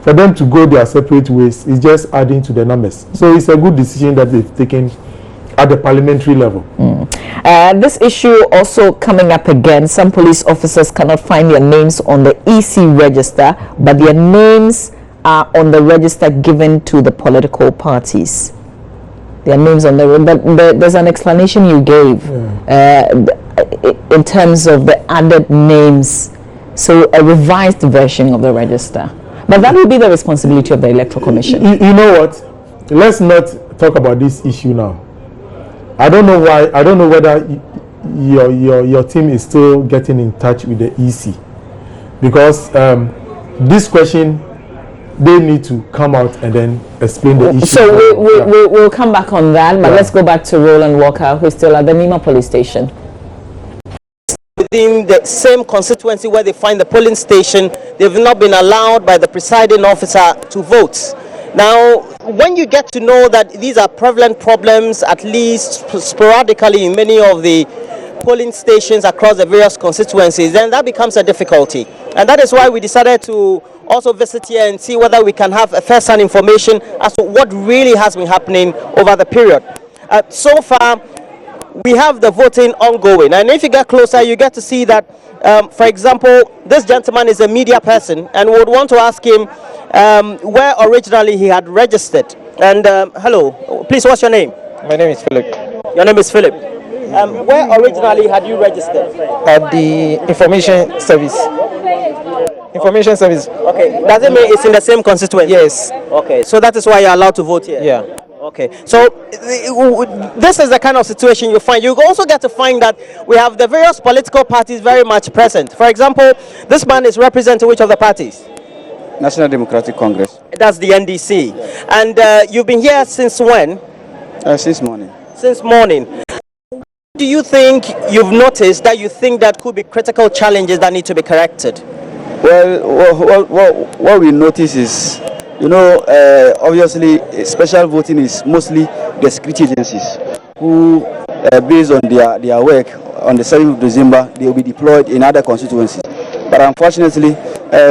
for them to go their separate ways is just adding to the numbers. So it's a good decision that they've taken at the parliamentary level. This issue also coming up again. Some police officers cannot find their names on the EC register, but their names are on the register given to the political parties. Their names on the, but there's an explanation you gave in terms of the added names. So a revised version of the register. But that will be the responsibility of the Electoral Commission. You know what? Let's not talk about this issue now. I don't know why. I don't know whether your team is still getting in touch with the EC, because this question they need to come out and then explain the issue. So we'll come back on that, but let's go back to Roland Walker, who's still at the Nema police station. Within the same constituency where they find the polling station, they've not been allowed by the presiding officer to vote. Now, when you get to know that these are prevalent problems, at least sporadically in many of the polling stations across the various constituencies, then that becomes a difficulty. And that is why we decided to also visit here and see whether we can have a first-hand information as to what really has been happening over the period. So far, we have the voting ongoing, and if you get closer, you get to see that, for example, this gentleman is a media person, and we would want to ask him where originally he had registered. And hello, please, what's your name? My name is Philip. Your name is Philip. Where originally had you registered? At the information service. Information service. Okay, does it mean it's in the same constituency? Yes. Okay, so that is why you're allowed to vote here? Yeah. Okay, so this is the kind of situation you find. You also get to find that we have the various political parties very much present. For example, this man is representing which of the parties? National Democratic Congress. That's the NDC. And you've been here since when? Since morning. Since morning. Do you think you've noticed that you think that could be critical challenges that need to be corrected? Well, what we notice is, obviously special voting is mostly the security agencies who, based on their work, on the 7th of December, they will be deployed in other constituencies. But unfortunately,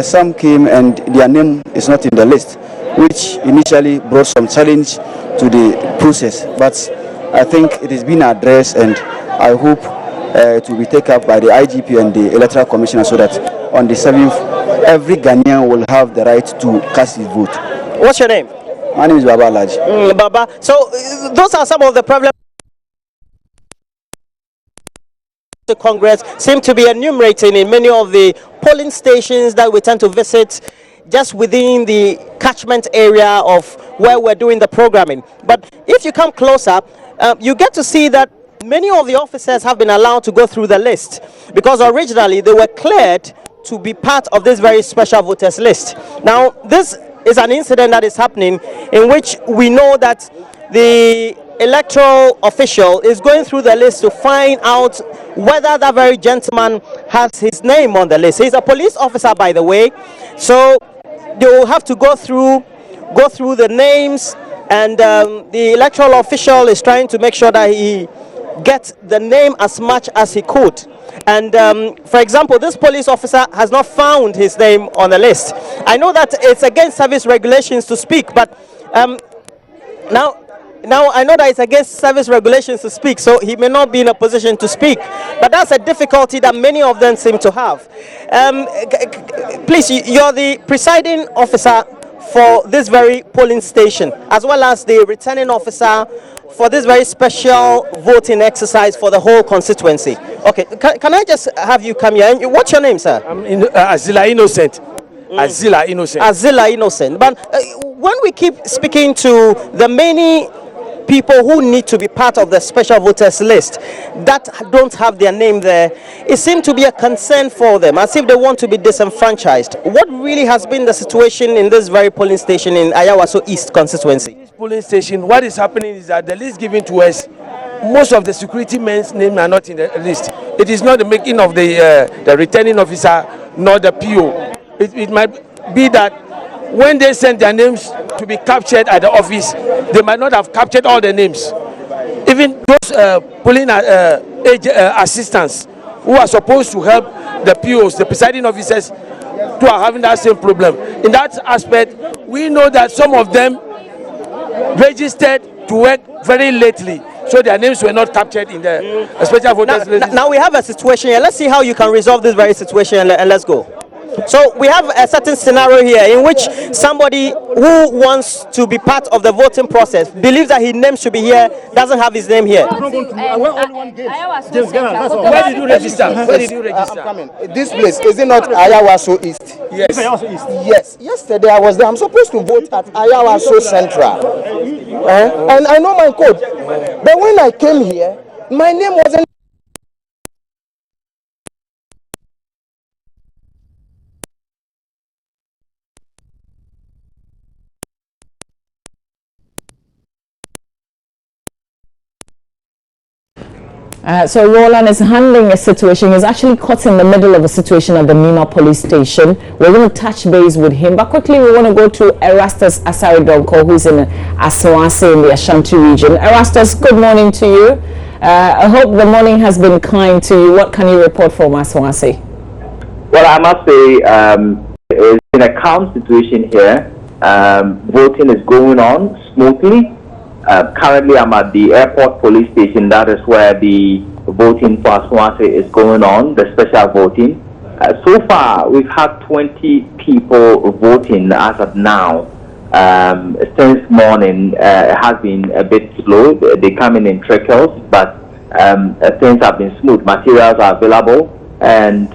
some came and their name is not in the list, which initially brought some challenge to the process. But I think it has been addressed, and I hope it will be taken up by the IGP and the Electoral Commissioner, so that on the 7th, every Ghanaian will have the right to cast his vote. What's your name? My name is Baba Alaji. Baba. So those are some of the problems the Congress seem to be enumerating in many of the polling stations that we tend to visit just within the catchment area of where we're doing the programming. But if you come closer, you get to see that many of the officers have been allowed to go through the list, because originally they were cleared to be part of this very special voters list. Now, this is an incident that is happening in which we know that the electoral official is going through the list to find out whether that very gentleman has his name on the list. He's a police officer, by the way, so they will have to go through the names, and the electoral official is trying to make sure that he gets the name as much as he could. And for example, this police officer has not found his name on the list. I know that it's against service regulations to speak, but now I know that it's against service regulations to speak, so he may not be in a position to speak. But that's a difficulty that many of them seem to have. Please, you're the presiding officer for this very polling station, as well as the returning officer for this very special voting exercise for the whole constituency. Okay, can I just have you come here? And what's your name, sir? I'm Azila Innocent. Azila Innocent. Azila Innocent. But when we keep speaking to the many people who need to be part of the special voters list that don't have their name there, it seems to be a concern for them, as if they want to be disenfranchised. What really has been the situation in this very polling station in Ayawaso East constituency? This polling station, what is happening is that the list given to us, most of the security men's names are not in the list. It is not the making of the returning officer, nor the PO. It might be that when they send their names to be captured at the office, they might not have captured all the names. Even those polling assistants who are supposed to help the POs, the presiding officers, who are having that same problem. In that aspect, we know that some of them registered to work very lately. so their names were not captured in the special voters list. Now we have a situation here. Let's see how you can resolve this very situation, and let's go. So we have a certain scenario here in which somebody who wants to be part of the voting process believes that his name should be here, doesn't have his name here. Where did you register? Where did you register? I'm coming. This place, is it not Ayawaso East? Yes. Yes. Yesterday I was there. I'm supposed to vote at Ayawaso Central. And I know my code. But when I came here, my name wasn't. So Roland is handling a situation. He's actually caught in the middle of a situation at the Nema police station. We're going to touch base with him. But quickly, we want to go to Erastus Asaridonko, who's in Asawase in the Ashanti region. Erastus, good morning to you. I hope the morning has been kind to you. What can you report from Asawase? Well, I must say, it's in a calm situation here. Voting is going on smoothly. Currently, I'm at the airport police station. That is where the voting for Asawase is going on, the special voting. So far, we've had 20 people voting as of now. Since morning, it has been a bit slow. They come in trickles, but things have been smooth. Materials are available, and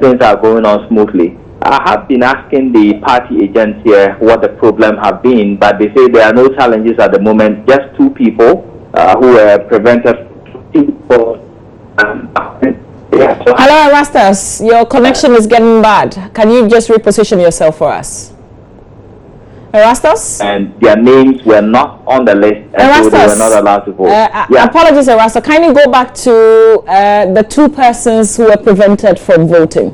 things are going on smoothly. I have been asking the party agents here what the problem have been, but they say there are no challenges at the moment. Just 2 people who were prevented. Hello, Erastus. Your connection is getting bad. Can you just reposition yourself for us? Erastus? And their names were not on the list, and so they were not allowed to vote. Apologies, Erastus. Can you go back to the 2 persons who were prevented from voting?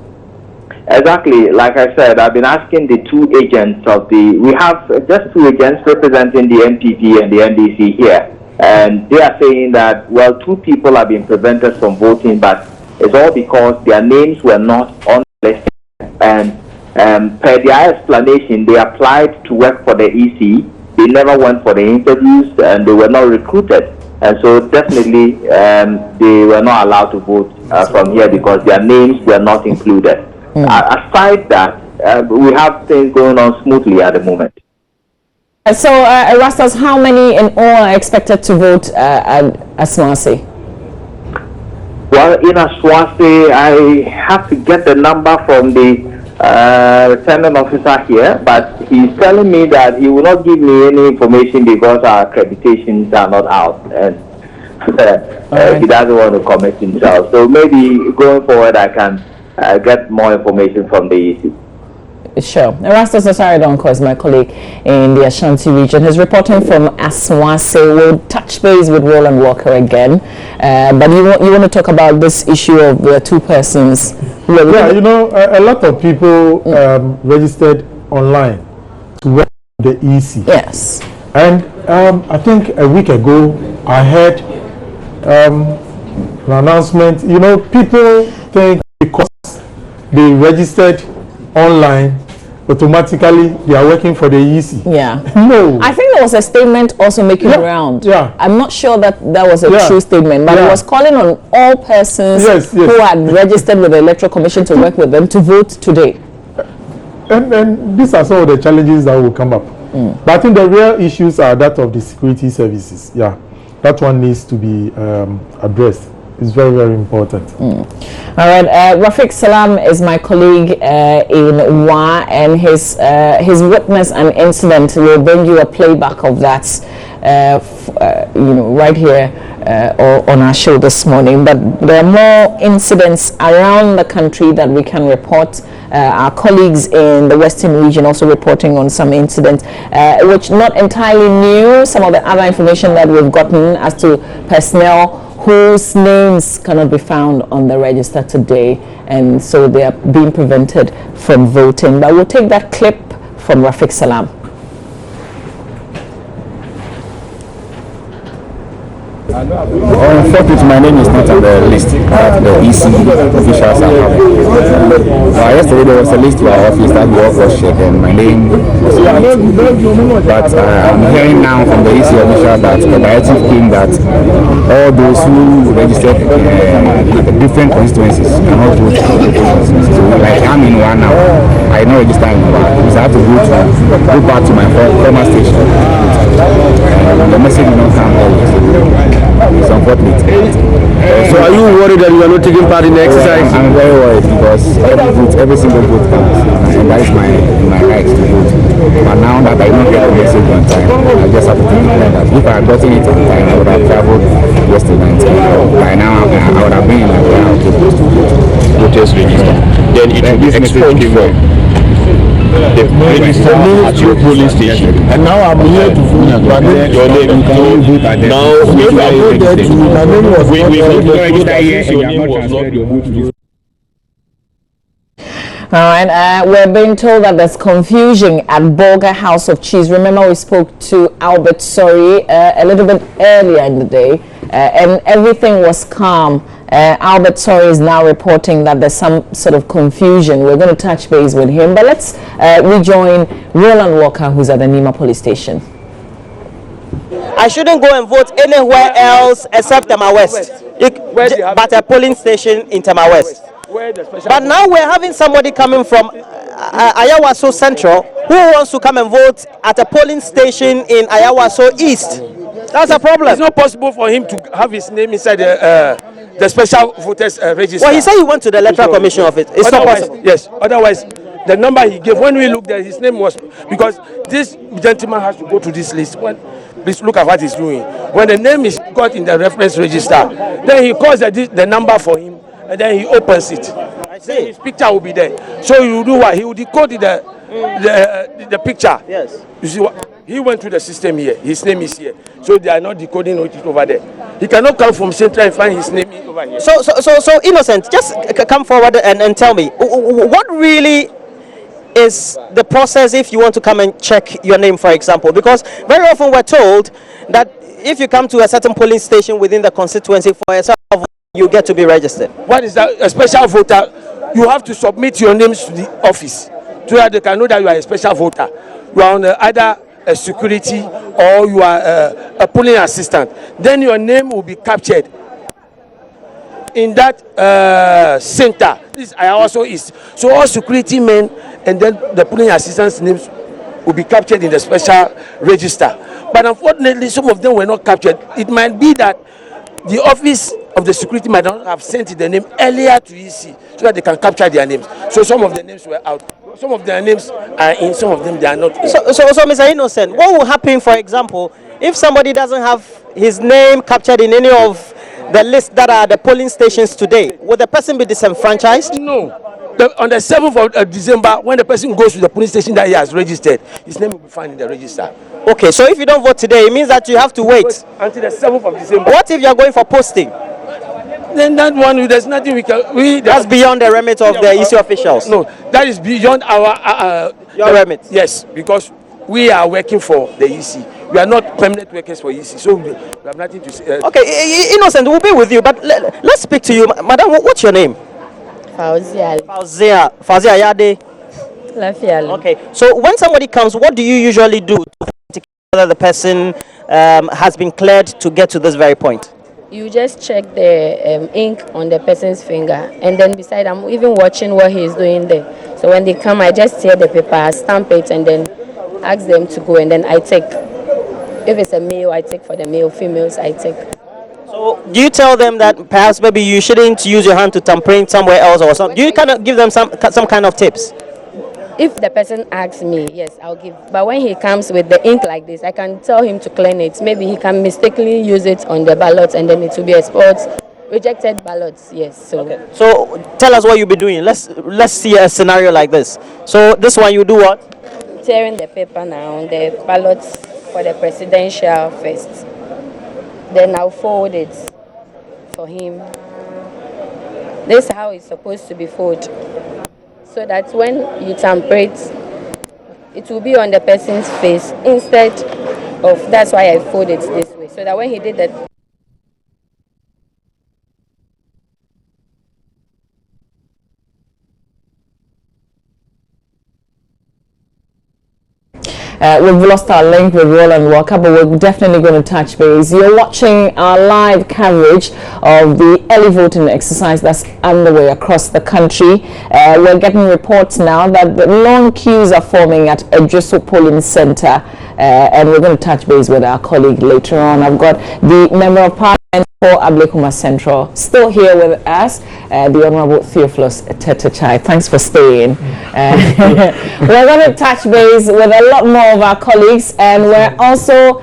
Exactly. Like I said, I've been asking the 2 agents of the... We have just 2 agents representing the NPP and the NDC here. And they are saying that, well, 2 people have been prevented from voting, but it's all because their names were not on the list. And per their explanation, they applied to work for the EC. They never went for the interviews, and they were not recruited. And so definitely they were not allowed to vote from here because their names were not included. Aside that, we have things going on smoothly at the moment. So, Erastus, how many in all are expected to vote at Asawase? Well, in Asawase, I have to get the number from the returning officer here, but he's telling me that he will not give me any information because our accreditations are not out, and he doesn't want to commit himself. So maybe going forward, I can get more information from the EC. Sure. Erastus Asaridonko is my colleague in the Ashanti region. He's reporting from Asawase. We'll touch base with Roland Walker again. But you want to talk about this issue of the 2 persons who are... Yeah, you know, a lot of people registered online to work with the EC. Yes. And I think a week ago, I heard an announcement. You know, people think because they registered online, automatically they are working for the EC. Yeah. No. I think there was a statement also making around. Yeah. I'm not sure that was a true statement, but it was calling on all persons who had registered with the Electoral Commission to work with them to vote today. And these are some of the challenges that will come up. But I think the real issues are that of the security services. Yeah. That one needs to be addressed. It's very, very important. All right, Rafiq Salam is my colleague in WA, and his witness an incident. We'll bring you a playback of that, right here on our show this morning. But there are more incidents around the country that we can report. Our colleagues in the Western region also reporting on some incidents, which not entirely new. Some of the other information that we've gotten as to personnel whose names cannot be found on the register today, and so they are being prevented from voting. But we'll take that clip from Rafiq Salam. Unfortunately, my name is not on the list of the EC officials are having. Yesterday there was a list to our office that we all cross-checked and my name was on it. But I'm hearing now from the EC official that the directive came that all those who registered different constituencies cannot vote for the constituencies. So like I'm in one now, I not register in one because I have to go back to my former station. The message will not come early. It's unfortunate. So are you worried that you are not taking part in the exercise? I'm very worried because every single vote counts, and that is my right to vote. But now that I don't get the message on time, I just have to take it like that. If I had gotten it on time, I would have traveled yesterday night. By now, I would have been in the ground to vote. Voters register. Then it will be expunged from the register at your polling station. And now I'm here to vote. Your name now we we're being told that there's confusion at Bolga House of Cheese. Remember, we spoke to Albert Sorry a little bit earlier in the day, and everything was calm. Albert Sorry is now reporting that there's some sort of confusion. We're going to touch base with him, but let's rejoin Roland Walker, who's at the Nema police station. I shouldn't go and vote anywhere else except Tema West, but a polling station in Tema West. But now we're having somebody coming from Ayawaso Central who wants to come and vote at a polling station in Ayawaso East. That's a problem. It's not possible for him to have his name inside the special voters register. Well, he said he went to the electoral commission of it. It's not possible. Yes, otherwise the number he gave, when we looked at his name was, because this gentleman has to go to this list. Please look at what he's doing. When the name is got in the reference register, then he calls the number for him, and then he opens it. I see. His picture will be there. So you do what? He will decode the picture. Yes. You see what? He went to the system here. His name is here. So they are not decoding it over there. He cannot come from Central and find his name over here. So Innocent, just come forward and tell me, what really is the process if you want to come and check your name, for example? Because very often we're told that if you come to a certain polling station within the constituency for yourself, you get to be registered. What is that? A special voter, you have to submit your names to the office so that they can know that you are a special voter. You are on either a security or you are a polling assistant. Then your name will be captured in that center. This also is. So all security men and then the polling assistants' names will be captured in the special register. But unfortunately, some of them were not captured. It might be that the office of the security might not have sent the name earlier to EC so that they can capture their names. So some of the names were out. Some of their names are in, some of them they are not in. So Mr. Innocent, what will happen, for example, if somebody doesn't have his name captured in any of the lists that are the polling stations today? Will the person be disenfranchised? No. On the 7th of December, when the person goes to the police station that he has registered, his name will be found in the register. Okay, so if you don't vote today, it means that you have to wait until the 7th of December. What if you are going for posting? Then that one, there's nothing we can. That's beyond the remit of the EC officials. No, that is beyond our your remit. Yes, because we are working for the EC. We are not permanent workers for EC, so we have nothing to say. Okay, Innocent, we'll be with you, but let's speak to you, madam. What's your name? Fauzia Yade. Lafiale. Okay, so when somebody comes, what do you usually do to indicate whether the person has been cleared to get to this very point? You just check the ink on the person's finger, and then beside, I'm even watching what he's doing there. So when they come, I just tear the paper, stamp it, and then ask them to go, and then I take. If it's a male, I take for the male. Females, I take. So do you tell them that perhaps maybe you shouldn't use your hand to tamper somewhere else or something? Do you kind of give them some kind of tips? If the person asks me, yes, I'll give. But when he comes with the ink like this, I can tell him to clean it. Maybe he can mistakenly use it on the ballot, and then it will be a rejected ballots. Yes. So. Okay. So tell us what you'll be doing. Let's see a scenario like this. So this one, you do what? Tearing the paper now, the ballots for the presidential first. Then I'll fold it for him. This is how it's supposed to be folded. So that when you tamper it will be on the person's face instead of, that's why I fold it this way. So that when he did that, We've lost our link with Roland Walker, but we're definitely going to touch base. You're watching our live coverage of the early voting exercise that's underway across the country. We're getting reports now that the long queues are forming at Edriso Polling Center, and we're going to touch base with our colleague later on. I've got the Member of Parliament for Parliamentary Central still here with us, the Honorable Theophilus Tetechai. Thanks for staying. We're going to touch base with a lot more of our colleagues, and we're also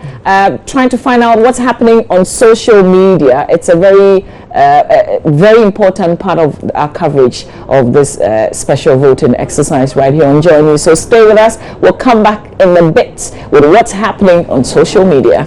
trying to find out what's happening on social media. It's a very important part of our coverage of this special voting exercise right here on Joy News. So stay with us. We'll come back in a bit with what's happening on social media.